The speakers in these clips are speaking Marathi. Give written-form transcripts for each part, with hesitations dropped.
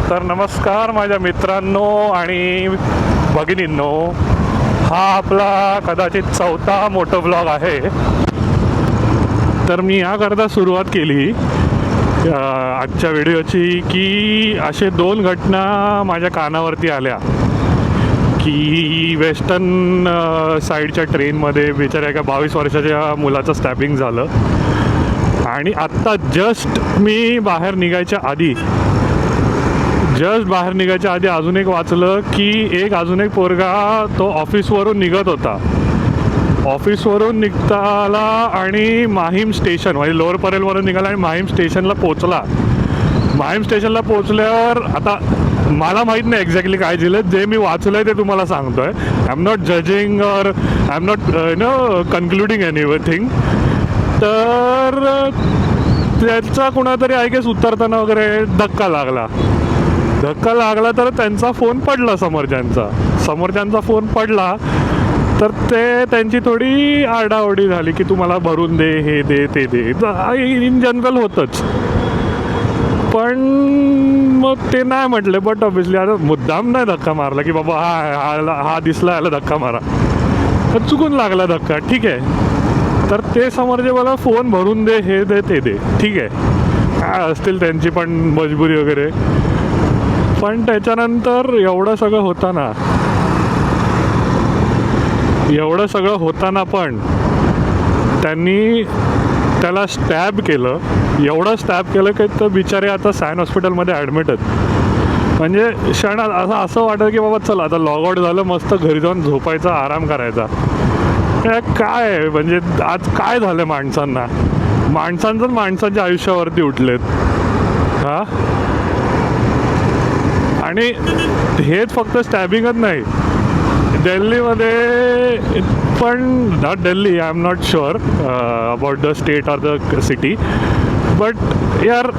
तर नमस्कार माझ्या मित्रांनो आणि भगिनींनो, हा आपला कदाचित चौथा मोटो ब्लॉग आहे. तर मी याकरता सुरुवात केली आजच्या व्हिडिओची की असे दोन घटना माझ्या कानावरती आल्या की वेस्टर्न साईडच्या ट्रेनमध्ये बिचाऱ्या एका 22 वर्षाच्या मुलाचं स्टॅबिंग झालं. आणि आत्ता जस्ट मी बाहेर निघायच्या आधी अजून एक वाचलं की अजून एक पोरगा तो ऑफिसवरून निघत होता. ऑफिसवरून निघताला आणि माहीम स्टेशन म्हणजे लोअर परेलवरून निघाला आणि माहीम स्टेशनला पोचला. माहीम स्टेशनला पोचल्यावर आता मला माहीत नाही एक्झॅक्टली काय दिलं, जे मी वाचलं आहे ते तुम्हाला सांगतो आहे. आय एम नॉट जजिंग और I am not concluding anything. तर त्याचा कुणातरी आय गेस उतरताना वगैरे धक्का लागला तर त्यांचा फोन पडला, समोरच्यांचा फोन पडला. तर त्यांची थोडी आरडाओरडी झाली की तुम्हाला भरून दे, हे दे ते दे, इन जनरल होतंच. पण मग ते नाही म्हटले. बट ऑब्विसली आता मुद्दाम नाही धक्का मारला की बाबा हा दिसला याला धक्का मारा, तर चुकून लागला धक्का, ठीक आहे. तर ते समोरचे मला फोन भरून दे, हे दे ते दे, ठीक आहे, काय असतील त्यांची पण मजबुरी वगैरे. पण त्याच्यानंतर एवढं सगळं होताना पण त्यांनी त्याला स्टॅब केलं. एवढं स्टॅब केलं की तर बिचारे आता सायन हॉस्पिटलमध्ये ॲडमिट आहेत. म्हणजे क्षणात असं वाटतं की बाबा चला आता लॉग आउट झालं, मस्त घरी जाऊन झोपायचा, आराम करायचा. काय म्हणजे आज काय झालं माणसांच्या आयुष्यावरती उठलेत हा. आणि हेच फक्त स्टॅबिंगच नाही, दिल्लीमध्ये पण, not Delhi, I am not sure about the state or the city, but यार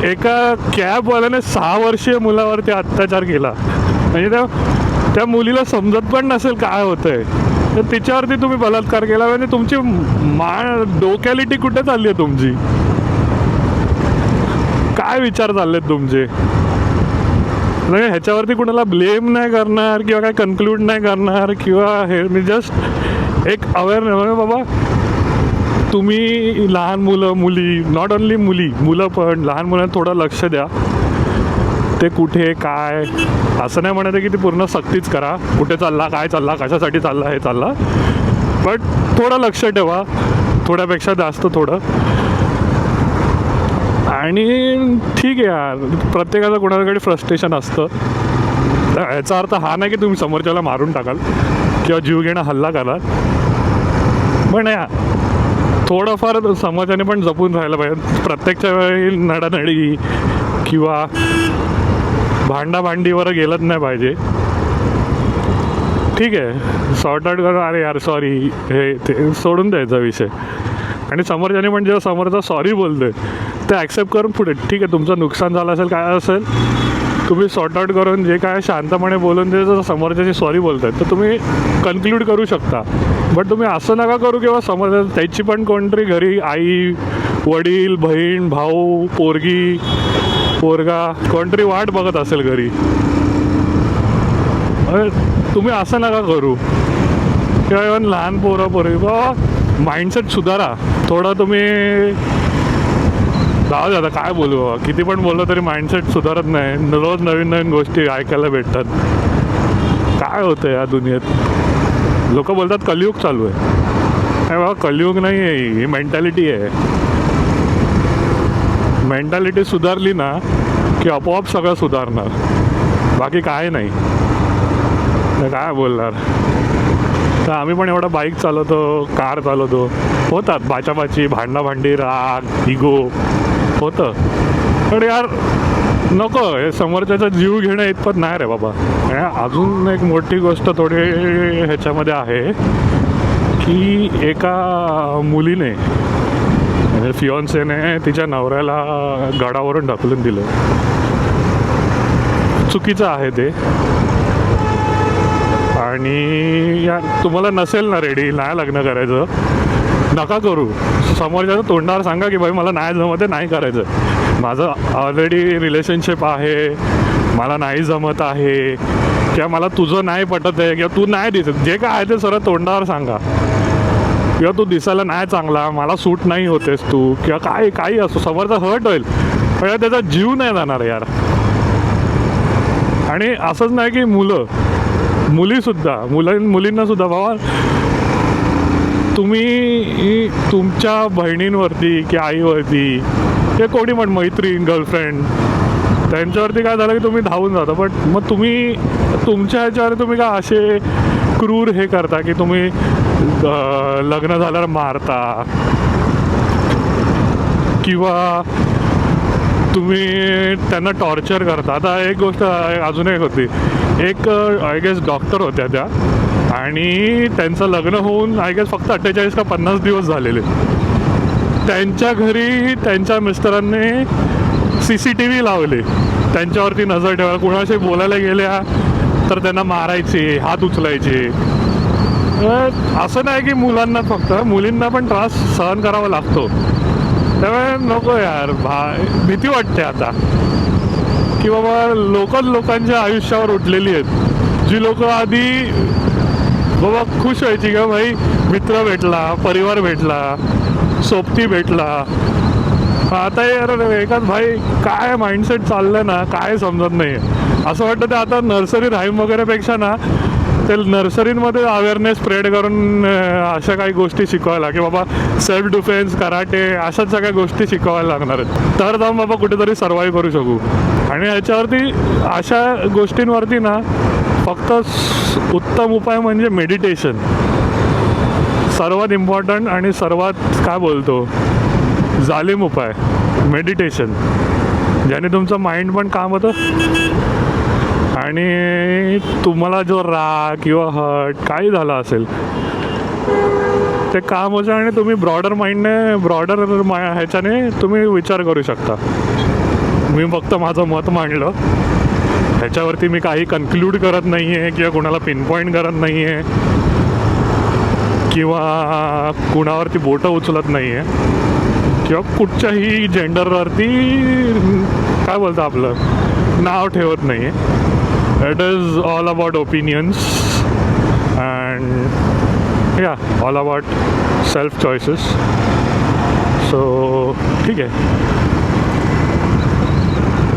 एका कॅबवाल्याने 6 वर्षीय मुलावरती अत्याचार केला. म्हणजे त्या मुलीला समजत पण नसेल काय होतंय, तर तिच्यावरती तुम्ही बलात्कार केला. म्हणजे तुमची डोक्यालिटी कुठे चालली आहे तुमची, काय विचार चाललेत तुमचे. नाही ह्याच्यावरती कुणाला ब्लेम नाही करणार किंवा काय कन्क्लूड नाही करणार किंवा हे, मी जस्ट एक अवेअरनेस बाबा, तुम्ही लहान मुली, नॉट ओनली मुलं पण लहान मुलांना थोडं लक्ष द्या. ते कुठे काय असं नाही म्हणत आहे की ती पूर्ण सक्तीच करा, कुठे चालला, काय चालला, कशासाठी चालला, हे चालला, बट थोडं लक्ष ठेवा, थोड्यापेक्षा जास्त थोडं. आणि ठीक आहे यार, प्रत्येकाचं कोणाकडे फ्रस्ट्रेशन असतं. तर याचा अर्थ हा नाही की तुम्ही समोरच्याला मारून टाकाल किंवा जीव घेणं हल्ला कराल. पण या थोडंफार समाजाने पण जपून राहायला पाहिजे. प्रत्येकच्या वेळी नडानडी किंवा भांडाभांडीवर गेलंच नाही पाहिजे. ठीक आहे, सॉर्ट आउट करा, अरे यार सॉरी, हे ते सोडून द्यायचा विषय. आणि समोरच्याने पण जेव्हा समोरचा सॉरी बोलतोय ते ॲक्सेप्ट करून पुढे, ठीक आहे तुमचं नुकसान झालं असेल, काय असेल, तुम्ही सॉर्ट आउट करून जे काय शांतपणे बोलून ते जर समोरच्याची सॉरी बोलताय तर तुम्ही कन्क्लूड करू शकता. बट तुम्ही असं नका करू किंवा समोर त्याची पण कोणतरी घरी आई वडील बहीण भाऊ पोरगी पोरगा कोणतरी वाट बघत असेल घरी, तुम्ही असं नका करू. किंवा इव्हन लहान पोरगी बाबा माइंडसेट सुधारा थोडा. तुम्ही जाऊ दे आता काय बोलू बाबा, किती पण बोललं तरी माइंडसेट सुधारत नाही. रोज नवीन गोष्टी ऐकायला भेटतात. काय होतं या दुनियेत, लोक बोलतात कलियुग चालू आहे. नाही बाबा, कलियुग नाही आहे, ही मेंटॅलिटी आहे. मेंटॅलिटी सुधारली ना की आपोआप सगळं सुधारणार, बाकी काय नाही. काय बोलणार. तर आम्ही पण एवढा बाईक चालवतो, कार चालवतो, होतात बाचाबाची, भांडाभांडी, राग, इगो होतं. पण यार नको, हे समोरच्याचा जीव घेणं इतपत नाही रे बाबा. अजून एक मोठी गोष्ट थोडी ह्याच्यामध्ये आहे की एका मुलीने म्हणजे फियॉन्सेने तिच्या नवऱ्याला गडावरून ढकलून दिलं. चुकीचं आहे ते. आणि यार तुम्हाला नसेल ना रेडी, नाही लग्न करायचं, नका करू. समोरच्या तोंडावर सांगा की भाई मला नाही जमत, नाही करायचं. माझं ऑलरेडी रिलेशनशिप आहे, मला नाही जमत आहे, किंवा मला तुझं नाही पटत आहे, किंवा तू नाही दिसत, जे काय आहे ते सरळ तोंडावर सांगा. किंवा तू दिसायला नाही चांगला, मला सूट नाही होतेस तू, किंवा काही असो, समोरचा हर्ट होईल पण त्याचा जीव नाही जाणार यार. आणि असंच नाही की मुलीसुद्धा मुलींनासुद्धा बाबा, तुम्ही तुमच्या बहिणींवरती की आईवरती किंवा कोणी पण मैत्रीण गर्लफ्रेंड त्यांच्यावरती काय झालं की तुम्ही धावून जाता, बट मग तुम्ही तुमच्या ह्याच्यावर तुम्ही काय असे क्रूर हे करता की तुम्ही लग्न झाल्यावर मारता, किंवा तुम्ही त्यांना टॉर्चर करता. आता एक गोष्ट अजून एक होती, एक आय गेस डॉक्टर होत्या त्या, आणि त्यांचं लग्न होऊन आय गेस फक्त 48 का 50 दिवस झालेले. त्यांच्या घरी त्यांच्या मिस्टरांनी CCTV लावले, त्यांच्यावरती नजर ठेवायला. कुणाशी बोलायला गेल्या तर त्यांना मारायचे, हात उचलायचे. असं नाही की मुलांना फक्त, मुलींना पण त्रास सहन करावा लागतो. त्यामुळे नको यार, भीती वाटते आता की बाबा लोकांच्या आयुष्यावर उठलेली आहेत. जी लोक आधी बाबा खुश व्हायची का भाई, मित्र भेटला, परिवार भेटला, सोबती भेटला, आता यार एकाच भाई काय माइंडसेट चाललं ना, काय समजत नाही. असं वाटतं ते आता नर्सरी राईम वगैरेपेक्षा ना ते नर्सरीमध्ये अवेअरनेस स्प्रेड करून अशा काही गोष्टी शिकवायला, की बाबा सेल्फ डिफेन्स, कराटे, अशाच सगळ्या गोष्टी शिकवायला लागणार आहेत, तर जाऊन बाबा कुठेतरी सर्वाईव्ह करू शकू. आणि याच्यावरती अशा गोष्टींवरती ना फक्त उत्तम उपाय म्हणजे मेडिटेशन, सर्वात इम्पॉर्टंट आणि सर्वात काय बोलतो जालिम उपाय मेडिटेशन, ज्याने तुमचं माइंड पण काम होतं आणि तुम्हाला जो राग किंवा हर्ट काही झाला असेल ते काम होतं, आणि तुम्ही ब्रॉडर माइंडने ह्याच्याने तुम्ही विचार करू शकता. मी फक्त माझं मत मांडलं, ह्याच्यावरती मी काही कन्क्लूड करत नाही आहे किंवा कुणाला पिनपॉईंट करत नाही आहे किंवा कुणावरती बोटं उचलत नाही आहे किंवा कुठच्याही जेंडरवरती काय बोलतं आपलं नाव ठेवत नाही आहे. It is all about opinions and या all about self choices. So ठीक आहे,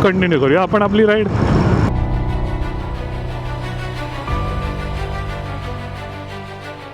कंटिन्यू करूया आपण आपली राईड.